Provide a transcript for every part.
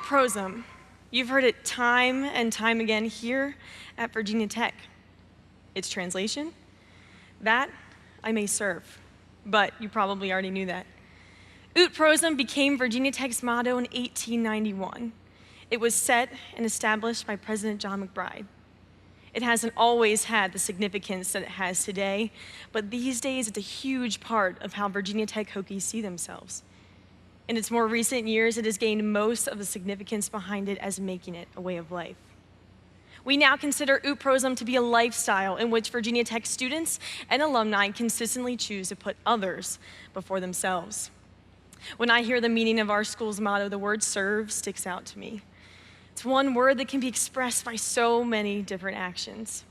prosum. You've heard it time and time again here at Virginia Tech. Its translation? That I may serve. But you probably already knew that. Ut prosum became Virginia Tech's motto in 1891. It was set and established by President John McBride. It hasn't always had the significance that it has today, but these days it's a huge part of how Virginia Tech Hokies see themselves. In its more recent years, it has gained most of the significance behind it as making it a way of life. We now consider Ut prosum to be a lifestyle in which Virginia Tech students and alumni consistently choose to put others before themselves. When I hear the meaning of our school's motto, the word serve sticks out to me. It's one word that can be expressed by so many different actions.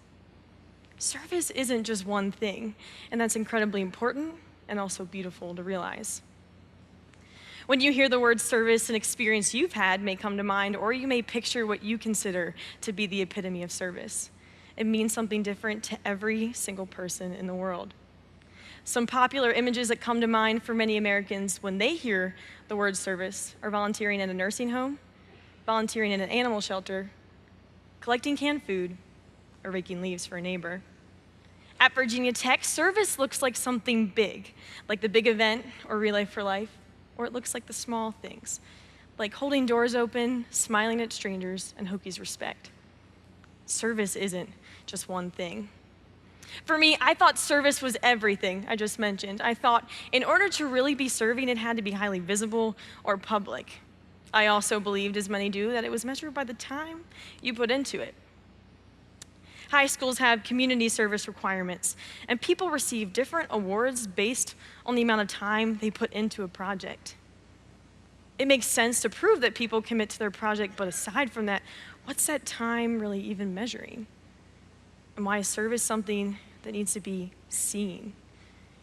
Service isn't just one thing, and that's incredibly important and also beautiful to realize. When you hear the word service, an experience you've had may come to mind, or you may picture what you consider to be the epitome of service. It means something different to every single person in the world. Some popular images that come to mind for many Americans when they hear the word service are volunteering at a nursing home, volunteering in an animal shelter, collecting canned food, or raking leaves for a neighbor. At Virginia Tech, service looks like something big, like the big event or Relay for Life, or it looks like the small things, like holding doors open, smiling at strangers, and Hokies respect. Service isn't just one thing. For me, I thought service was everything I just mentioned. I thought in order to really be serving, it had to be highly visible or public. I also believed, as many do, that it was measured by the time you put into it. High schools have community service requirements, and people receive different awards based on the amount of time they put into a project. It makes sense to prove that people commit to their project, but aside from that, what's that time really even measuring? And why is service something that needs to be seen?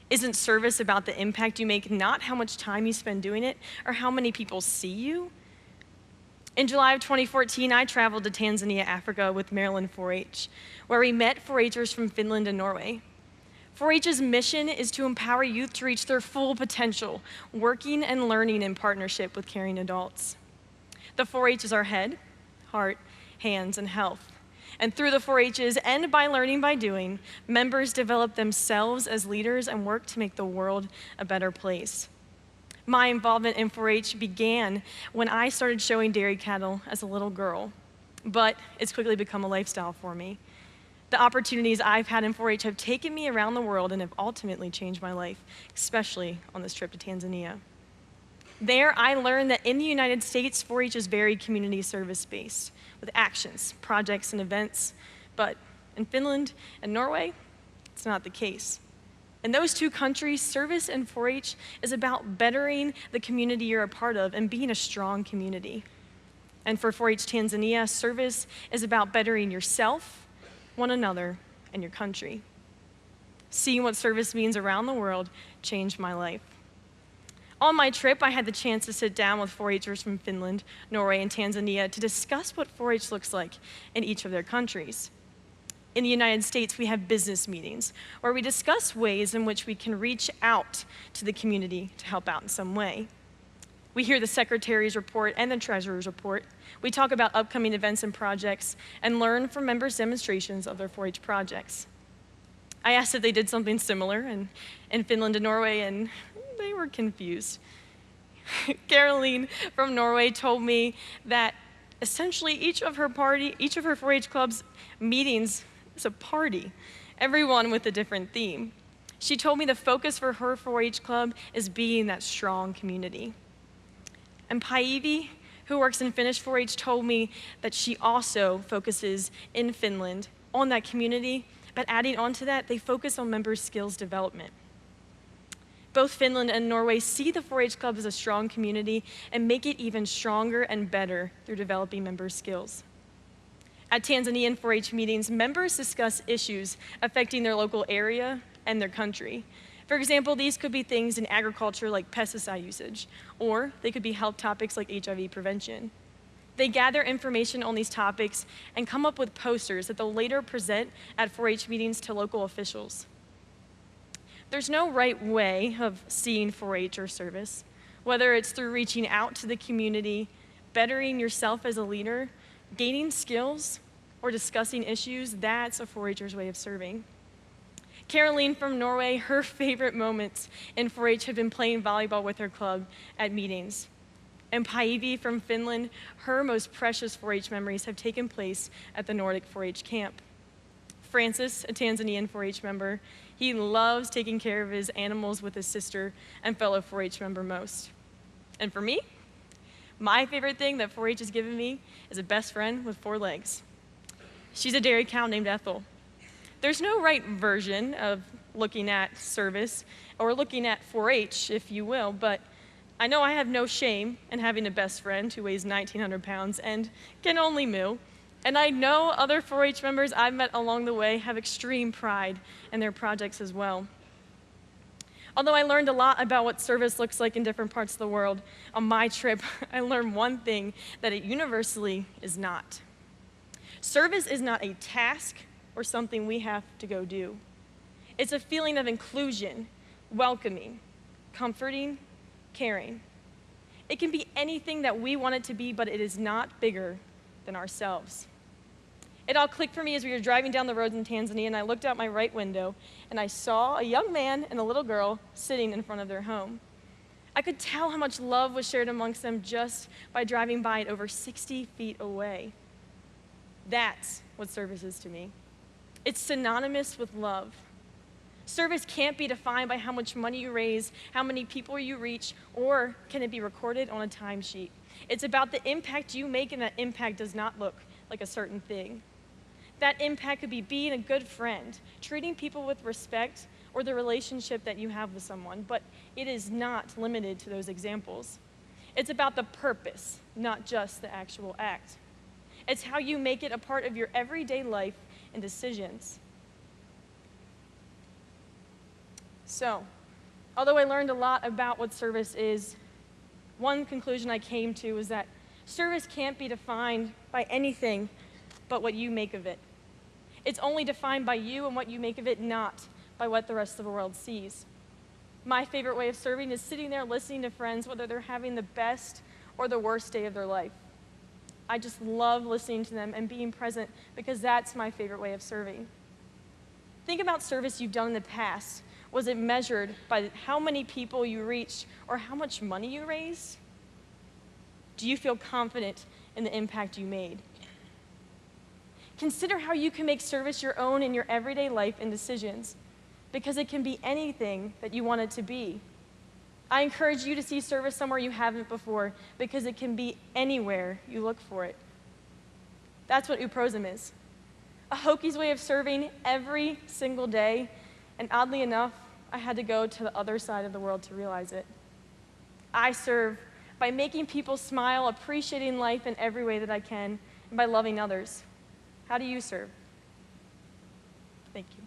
Isn't service about the impact you make, not how much time you spend doing it or how many people see you? In July of 2014, I traveled to Tanzania, Africa with Maryland 4-H, where we met 4-Hers from Finland and Norway. 4-H's mission is to empower youth to reach their full potential, working and learning in partnership with caring adults. The 4-H is our head, heart, hands, and health. And through the 4-H's and by learning by doing, members develop themselves as leaders and work to make the world a better place. My involvement in 4-H began when I started showing dairy cattle as a little girl, but it's quickly become a lifestyle for me. The opportunities I've had in 4-H have taken me around the world and have ultimately changed my life, especially on this trip to Tanzania. There, I learned that in the United States, 4-H is very community service-based, with actions, projects, and events, but in Finland and Norway, it's not the case. In those two countries, service in 4-H is about bettering the community you're a part of and being a strong community. And for 4-H Tanzania, service is about bettering yourself, one another, and your country. Seeing what service means around the world changed my life. On my trip, I had the chance to sit down with 4-Hers from Finland, Norway, and Tanzania to discuss what 4-H looks like in each of their countries. In the United States, we have business meetings where we discuss ways in which we can reach out to the community to help out in some way. We hear the secretary's report and the treasurer's report. We talk about upcoming events and projects and learn from members' demonstrations of their 4-H projects. I asked if they did something similar in Finland and Norway, and they were confused. Caroline from Norway told me that essentially each of her 4-H club's meetings is a party, everyone with a different theme. She told me the focus for her 4-H club is being that strong community. And Päivi, who works in Finnish 4-H, told me that she also focuses in Finland on that community, but adding on to that, they focus on member skills development. Both Finland and Norway see the 4-H club as a strong community and make it even stronger and better through developing member skills. At Tanzanian 4-H meetings, members discuss issues affecting their local area and their country. For example, these could be things in agriculture like pesticide usage, or they could be health topics like HIV prevention. They gather information on these topics and come up with posters that they'll later present at 4-H meetings to local officials. There's no right way of seeing 4-H or service, whether it's through reaching out to the community, bettering yourself as a leader, gaining skills, or discussing issues, that's a 4-H'er's way of serving. Caroline from Norway, her favorite moments in 4-H have been playing volleyball with her club at meetings. And Päivi from Finland, her most precious 4-H memories have taken place at the Nordic 4-H camp. Francis, a Tanzanian 4-H member, he loves taking care of his animals with his sister and fellow 4-H member most. And for me, my favorite thing that 4-H has given me is a best friend with 4 legs. She's a dairy cow named Ethel. There's no right version of looking at service or looking at 4-H, if you will, but I know I have no shame in having a best friend who weighs 1,900 pounds and can only moo. And I know other 4-H members I've met along the way have extreme pride in their projects as well. Although I learned a lot about what service looks like in different parts of the world, on my trip, I learned one thing that it universally is not. Service is not a task or something we have to go do. It's a feeling of inclusion, welcoming, comforting, caring. It can be anything that we want it to be, but it is not bigger than ourselves. It all clicked for me as we were driving down the road in Tanzania, and I looked out my right window, and I saw a young man and a little girl sitting in front of their home. I could tell how much love was shared amongst them just by driving by it over 60 feet away. That's what service is to me. It's synonymous with love. Service can't be defined by how much money you raise, how many people you reach, or can it be recorded on a timesheet. It's about the impact you make, and that impact does not look like a certain thing. That impact could be being a good friend, treating people with respect, or the relationship that you have with someone, but it is not limited to those examples. It's about the purpose, not just the actual act. It's how you make it a part of your everyday life and decisions. So, although I learned a lot about what service is, one conclusion I came to is that service can't be defined by anything but what you make of it. It's only defined by you and what you make of it, not by what the rest of the world sees. My favorite way of serving is sitting there listening to friends, whether they're having the best or the worst day of their life. I just love listening to them and being present because that's my favorite way of serving. Think about service you've done in the past. Was it measured by how many people you reached or how much money you raised? Do you feel confident in the impact you made? Consider how you can make service your own in your everyday life and decisions, because it can be anything that you want it to be. I encourage you to see service somewhere you haven't before, because it can be anywhere you look for it. That's what Uprosum is. A Hoki's way of serving every single day, and oddly enough, I had to go to the other side of the world to realize it. I serve by making people smile, appreciating life in every way that I can, and by loving others. How do you serve? Thank you.